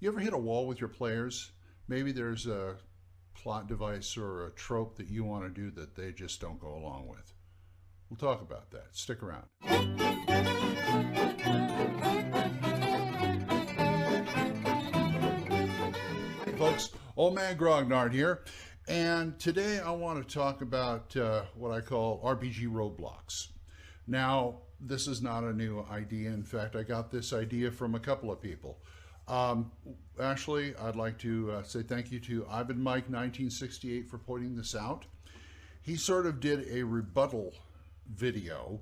You ever hit a wall with your players? Maybe there's a plot device or a trope that you want to do that they just don't go along with. We'll talk about that. Stick around. Hey folks, old Man Grognard here, and today I want to talk about what I call RPG roadblocks. Now, this is not a new idea. In fact, I got this idea from a couple of people. Actually, I'd like to say thank you to Ivan Mike 1968 for pointing this out. He sort of did a rebuttal video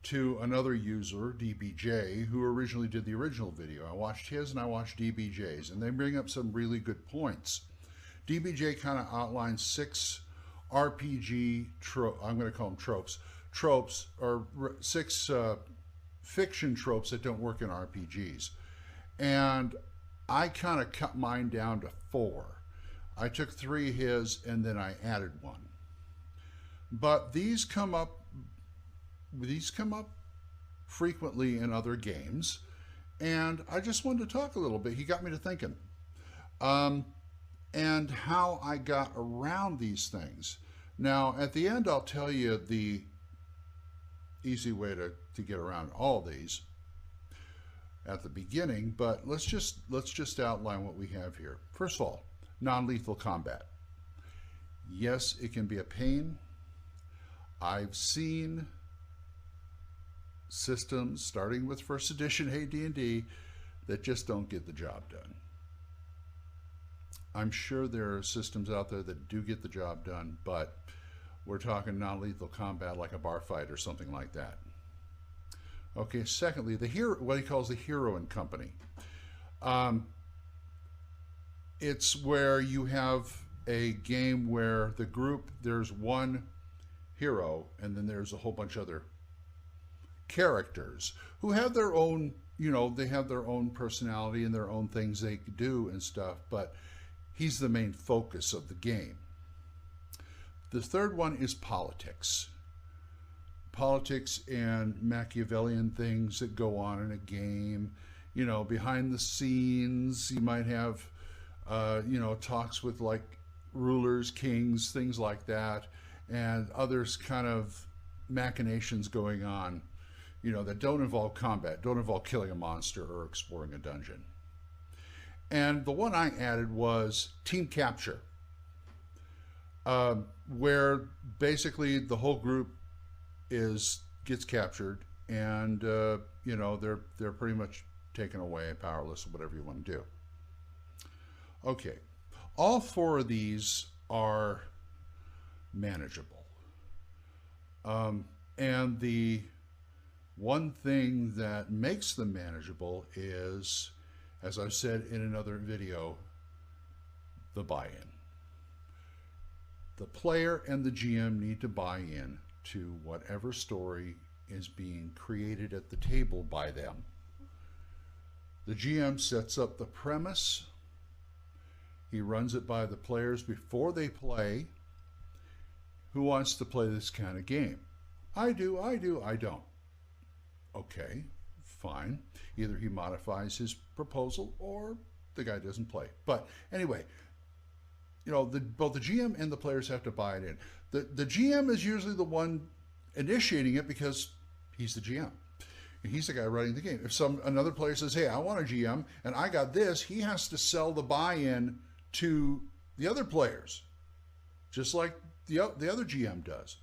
to another user, DBJ, who originally did the original video. I watched his and I watched DBJ's, and they bring up some really good points. DBJ kind of outlines 6 RPG I'm going to call them tropes, or 6 fiction tropes that don't work in RPGs. And I kind of cut mine down to 4. I took 3 of his and then I added 1. But these come up frequently in other games, and I just wanted to talk a little bit. He got me to thinking, and how I got around these things. Now, at the end, I'll tell you the easy way to get around all these at the beginning, but let's just outline what we have here. First of all, non-lethal combat. Yes, it can be a pain. I've seen systems, starting with first edition AD&D, that just don't get the job done. I'm sure there are systems out there that do get the job done, but we're talking non-lethal combat like a bar fight or something like that. Okay, secondly, what he calls the hero and company. It's where you have a game where the group, there's one hero and then there's a whole bunch of other characters who have their own, they have their own personality and their own things they do and stuff, but he's the main focus of the game. The third one is politics. Politics and Machiavellian things that go on in a game. Behind the scenes, you might have, talks with like rulers, kings, things like that, and others kind of machinations going on, that don't involve combat, don't involve killing a monster or exploring a dungeon. And the one I added was team capture, where basically the whole group gets captured, and they're pretty much taken away, powerless, whatever you want to do. Okay, all 4 of these are manageable, and the one thing that makes them manageable is, as I've said in another video, the buy-in. The player and the GM need to buy in to whatever story is being created at the table by them. The GM sets up the premise. He runs it by the players before they play. Who wants to play this kind of game? I do, I don't. Okay, fine. Either he modifies his proposal or the guy doesn't play. But anyway, both the GM and the players have to buy it in. The GM is usually the one initiating it because he's the GM. He's the guy running the game. If another player says, hey, I want a GM and I got this, he has to sell the buy-in to the other players, just like the other GM does.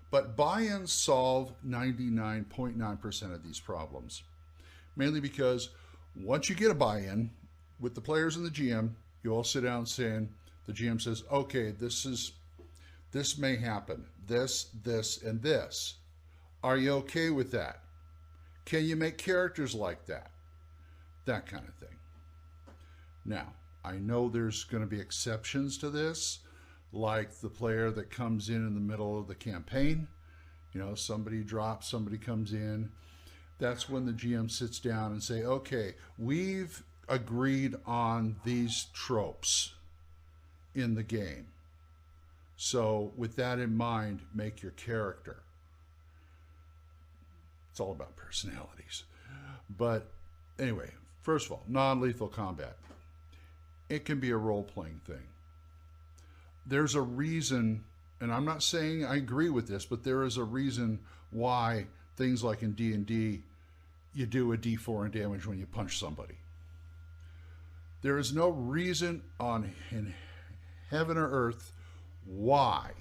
But buy-ins solve 99.9% of these problems, mainly because once you get a buy-in with the players and the GM, you all sit down saying, the GM says, okay, this may happen, this, and this. Are you okay with that? Can you make characters like that? That kind of thing. Now, I know there's going to be exceptions to this, like the player that comes in the middle of the campaign. Somebody drops, somebody comes in. That's when the GM sits down and say, okay, we've agreed on these tropes in the game. So with that in mind, make your character. It's all about personalities. But anyway, First of all, non-lethal combat. It can be a role-playing thing. There's a reason, and I'm not saying I agree with this, but there is a reason why things like in D&D, you do a D4 in damage when you punch somebody. There is no reason in heaven or earth why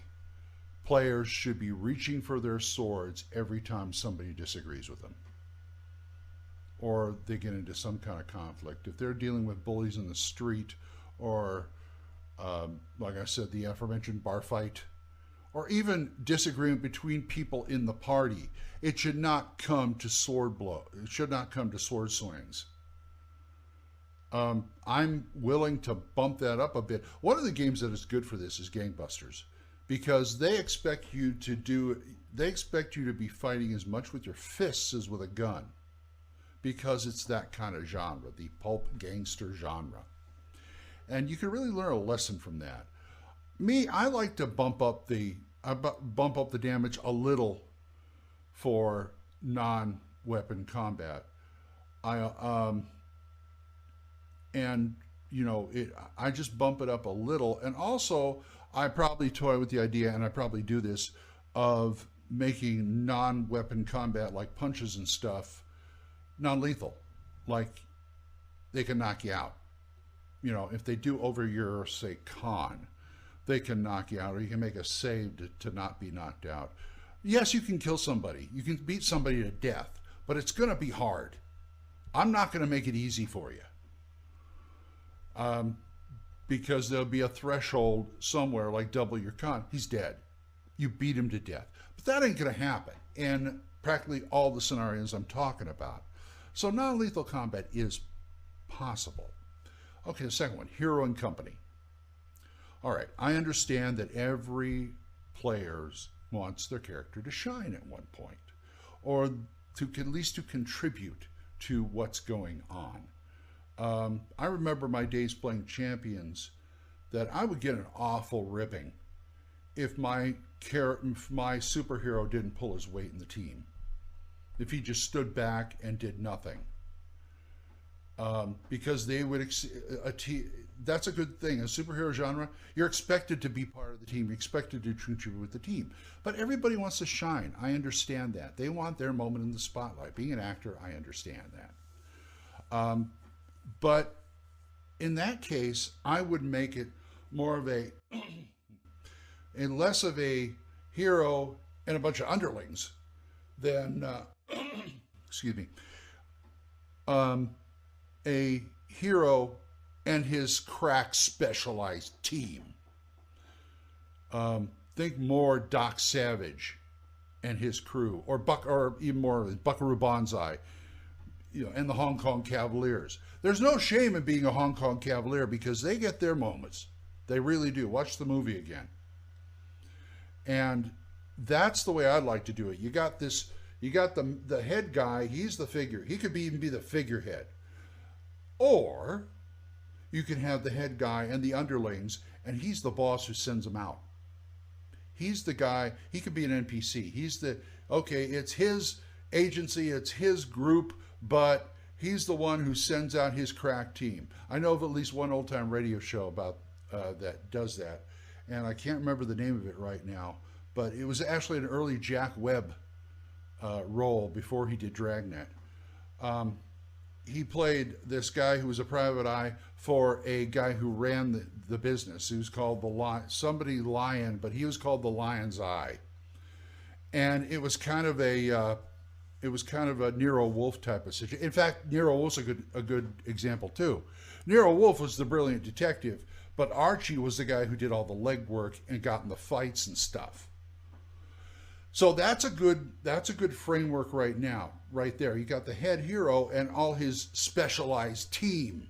players should be reaching for their swords every time somebody disagrees with them, or they get into some kind of conflict. If they're dealing with bullies in the street, or like I said, the aforementioned bar fight, or even disagreement between people in the party, it should not come to sword blow. It should not come to sword swings. I'm willing to bump that up a bit. One of the games that is good for this is Gangbusters, because they expect you to be fighting as much with your fists as with a gun, because it's that kind of genre, the pulp gangster genre. And you can really learn a lesson from that. Me, I like to bump up the damage a little for non-weapon combat. I just bump it up a little. And also, I probably toy with the idea, and I probably do this, of making non-weapon combat, like punches and stuff, non-lethal. Like, they can knock you out. If they do over your, say, con, they can knock you out, or you can make a save to not be knocked out. Yes, you can kill somebody. You can beat somebody to death, but it's going to be hard. I'm not going to make it easy for you. Because there'll be a threshold somewhere, like double your con. He's dead. You beat him to death. But that ain't going to happen in practically all the scenarios I'm talking about. So non-lethal combat is possible. Okay, the second one, hero and company. All right, I understand that every player wants their character to shine at one point, or at least to contribute to what's going on. I remember my days playing Champions, that I would get an awful ripping if my superhero didn't pull his weight in the team, if he just stood back and did nothing. Because they would that's a good thing. A superhero genre, you're expected to be part of the team. You're expected to contribute with the team. But everybody wants to shine. I understand that. They want their moment in the spotlight. Being an actor, I understand that. But in that case, I would make it more of less of a hero and a bunch of underlings than, excuse me, a hero and his crack specialized team. Think more Doc Savage and his crew, or even more Buckaroo Banzai, and the Hong Kong Cavaliers. There's no shame in being a Hong Kong Cavalier, because they get their moments. They really do. Watch the movie again. And that's the way I'd like to do it. You got the head guy, he's the figure. He could even be the figurehead. Or you can have the head guy and the underlings, and he's the boss who sends them out. He's the guy, he could be an NPC. It's his agency, it's his group, but he's the one who sends out his crack team. I know of at least one old-time radio show about that does that, and I can't remember the name of it right now, but it was actually an early Jack Webb role before he did Dragnet. He played this guy who was a private eye for a guy who ran the business. He was called Lion, but he was called the Lion's Eye. And it was kind of a Nero Wolfe type of situation. In fact, Nero Wolfe's a good example too. Nero Wolfe was the brilliant detective, but Archie was the guy who did all the legwork and got in the fights and stuff. So that's a good framework right there. You got the head hero and all his specialized team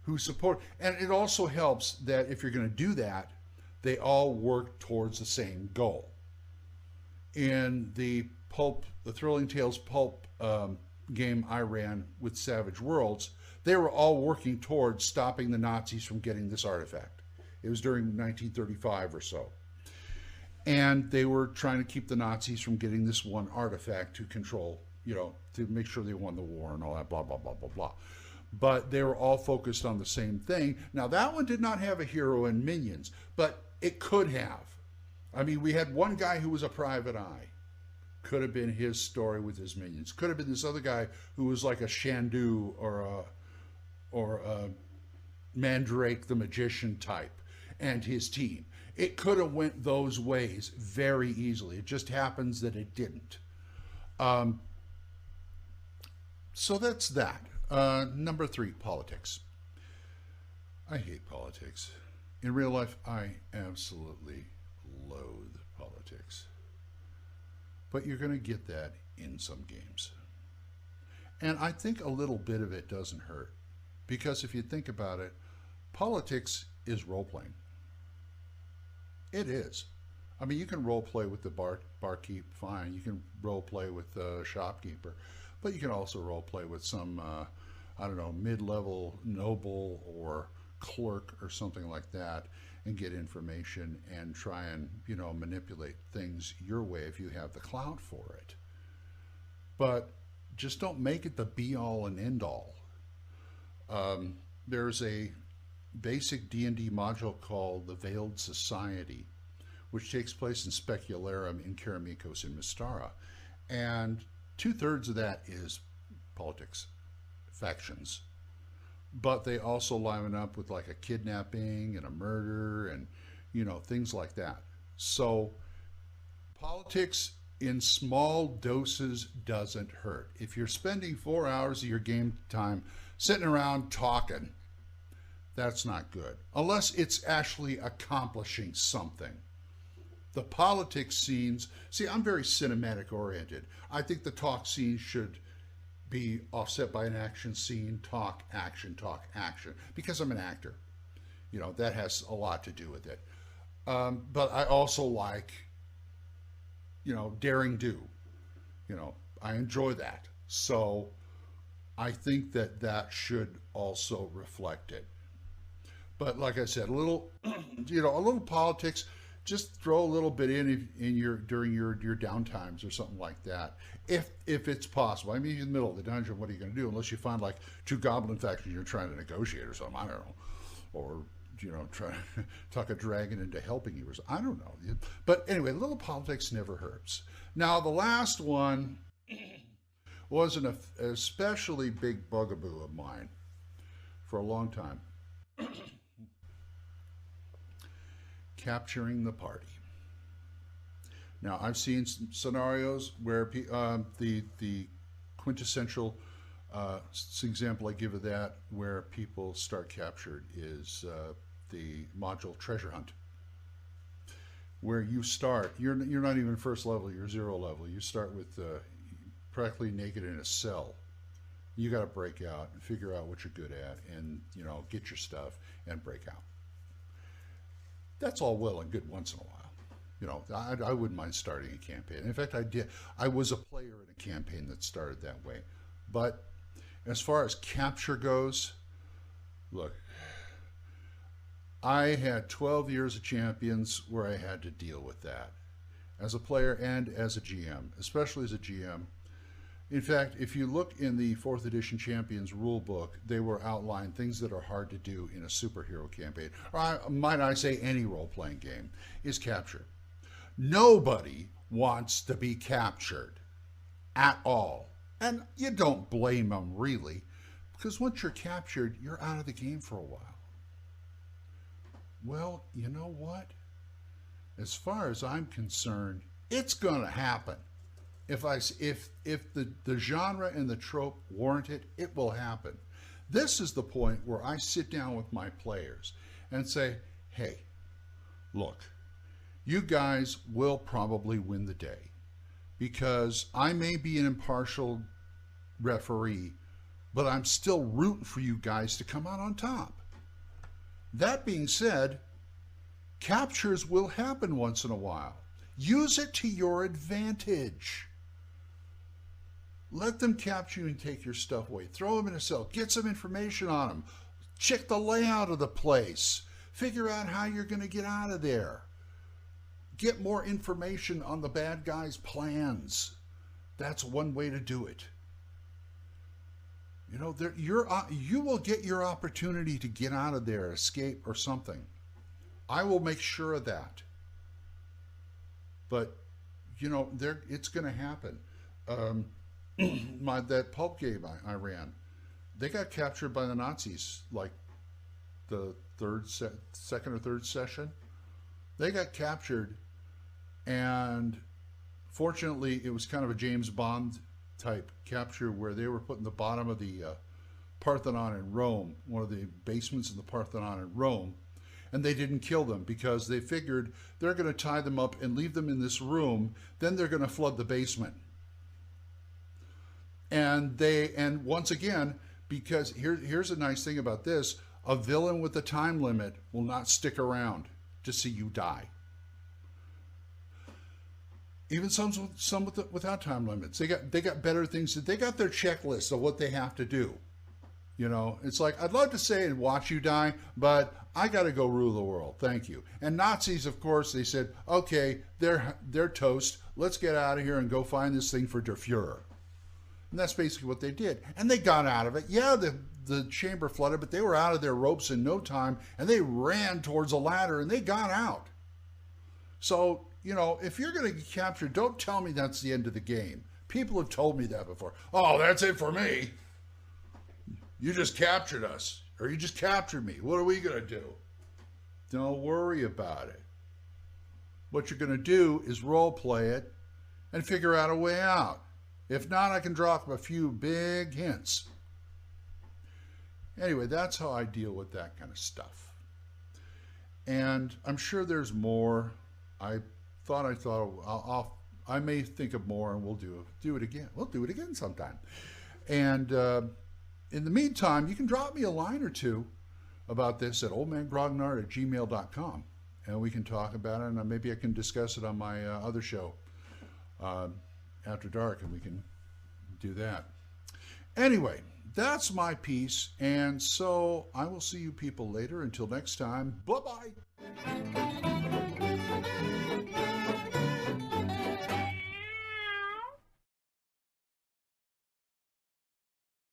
who support. And it also helps that if you're going to do that, they all work towards the same goal. In the Thrilling Tales pulp game I ran with Savage Worlds, they were all working towards stopping the Nazis from getting this artifact. It was during 1935 or so. And they were trying to keep the Nazis from getting this one artifact to control, to make sure they won the war and all that, blah, blah, blah, blah, blah. but they were all focused on the same thing. Now, that one did not have a hero and minions, but it could have. I mean, we had one guy who was a private eye. Could have been his story with his minions. Could have been this other guy who was like a Shandu or a Mandrake the Magician type and his team. It could have went those ways very easily. It just happens that it didn't. So that's that. Number 3, politics. I hate politics. In real life, I absolutely loathe politics. But you're going to get that in some games. And I think a little bit of it doesn't hurt. Because if you think about it, politics is role-playing. It is. I mean, you can role-play with the barkeep, fine. You can role-play with the shopkeeper. But you can also role-play with some, I don't know, mid-level noble or clerk or something like that and get information and try and, you know, manipulate things your way if you have the clout for it. But just don't make it the be-all and end-all. There's a basic D&D module called the Veiled Society, which takes place in Specularum in Keramikos in Mystara. And 2/3 of that is politics, factions. But they also line up with like a kidnapping and a murder and, you know, things like that. So politics in small doses doesn't hurt. If you're spending 4 hours of your game time sitting around talking, that's not good. Unless it's actually accomplishing something. The politics scenes, see, I'm very cinematic oriented. I think the talk scenes should be offset by an action scene, talk, action, because I'm an actor. You know, that has a lot to do with it. But I also like, you know, daring do. You know, I enjoy that. So I think that that should also reflect it. But like I said, a little, you know, a little politics, just throw a little bit in your during your downtimes or something like that, if it's possible. I mean, in the middle of the dungeon, what are you going to do unless you find like 2 goblin factions you're trying to negotiate or something? I don't know, or you know, try to talk a dragon into helping you or something. I don't know. But anyway, a little politics never hurts. Now the last one was an especially big bugaboo of mine for a long time. Capturing the party. Now, I've seen scenarios where the quintessential example I give of that, where people start captured, is the module Treasure Hunt, where you start. You're not even first level. You're 0 level. You start with practically naked in a cell. You got to break out and figure out what you're good at, and you know, get your stuff and break out. That's all well and good once in a while. You know, I wouldn't mind starting a campaign. In fact, I did. I was a player in a campaign that started that way. But as far as capture goes, look, I had 12 years of Champions where I had to deal with that as a player and as a GM, especially as a GM. In fact, if you look in the 4th edition Champions rulebook, they were outlined things that are hard to do in a superhero campaign, or might I say any role-playing game, is capture. Nobody wants to be captured at all. And you don't blame them, really, because once you're captured, you're out of the game for a while. Well, you know what? As far as I'm concerned, it's going to happen. If the genre and the trope warrant it, it will happen. This is the point where I sit down with my players and say, hey, look, you guys will probably win the day because I may be an impartial referee, but I'm still rooting for you guys to come out on top. That being said, captures will happen once in a while. Use it to your advantage. Let them capture you and take your stuff away. Throw them in a cell. Get some information on them. Check the layout of the place. Figure out how you're going to get out of there. Get more information on the bad guys' plans. That's one way to do it. You know, you will get your opportunity to get out of there, escape or something. I will make sure of that. But, you know, it's going to happen. That pulp game I ran, they got captured by the Nazis like the second or third session. They got captured, and fortunately, it was kind of a James Bond type capture where they were put in the bottom of the Parthenon in Rome, one of the basements in the Parthenon in Rome, and they didn't kill them because they figured they're going to tie them up and leave them in this room, then they're going to flood the basement. And once again, because here's a nice thing about this, a villain with a time limit will not stick around to see you die. Even some without time limits, they got better things. They got their checklist of what they have to do. You know, it's like, I'd love to say and watch you die, but I got to go rule the world. Thank you. And Nazis, of course, they said, okay, they're toast. Let's get out of here and go find this thing for Der Fuhrer. And that's basically what they did. And they got out of it. Yeah, the chamber flooded, but they were out of their ropes in no time, and they ran towards a ladder, and they got out. So, you know, if you're going to get captured, don't tell me that's the end of the game. People have told me that before. Oh, that's it for me. You just captured us, or you just captured me. What are we going to do? Don't worry about it. What you're going to do is role play it and figure out a way out. If not, I can drop a few big hints. Anyway, that's how I deal with that kind of stuff. And I'm sure there's more. I may think of more, and we'll do it again. We'll do it again sometime. And in the meantime, you can drop me a line or two about this at oldmangrognard@gmail.com, and we can talk about it, and maybe I can discuss it on my other show after dark, and we can do that. Anyway, that's my piece, and so I will see you people later. Until next time, bye-bye.